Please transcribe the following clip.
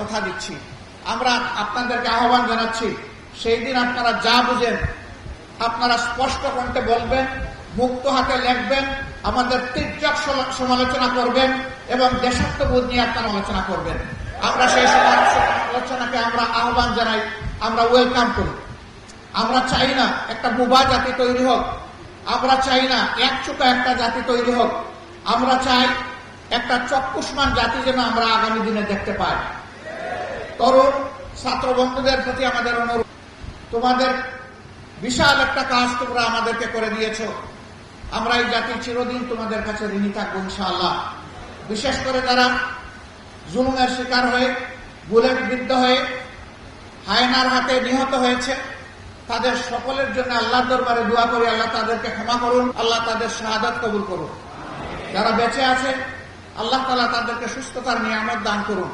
কথা দিচ্ছি, আমরা আপনাদেরকে আহ্বান জানাচ্ছি, সেই দিন আপনারা যা বুঝেন আপনারা স্পষ্ট কণ্ঠে বলবেন, মুক্ত হাতে লিখবেন, আমাদের তীর্যক সমালোচনা করবেন এবং দেশাত্মবোধ নিয়ে আপনারা আলোচনা করবেন। আমরা সেই আলোচনাকে আমরা আহ্বান জানাই, আমরা ওয়েলকাম করি। আমরা চাই না একটা বোবা জাতি তৈরি হোক, আমরা চাই না একচোখা একটা জাতি তৈরি হোক, আমরা চাই একটা চক্ষুষ্মান জাতি যেন আমরা আগামী দিনে দেখতে পাই। তরুণ ছাত্র বন্ধুদের প্রতি আমাদের অনুরোধ, তোমাদের বিশাল একটা কাজ তোমরা আমাদেরকে করে দিয়েছো, আমরা এই জাতি চিরদিন তোমাদের কাছে ঋণী থাকবো ইনশাআল্লাহ। বিশেষ করে যারা জুলুমের শিকার হয়ে, বুলেট বিদ্ধ হয়ে, হায়নার হাতে নিহত হয়েছে, তাদের সকলের জন্য আল্লাহর দরবারে দোয়া করি, আল্লাহ তাদেরকে ক্ষমা করুন, আল্লাহ তাদের শাহাদাত কবুল করুন। যারা বেঁচে আছে আল্লাহ তাআলা তাদেরকে সুস্থতার নিয়ামত দান করুন।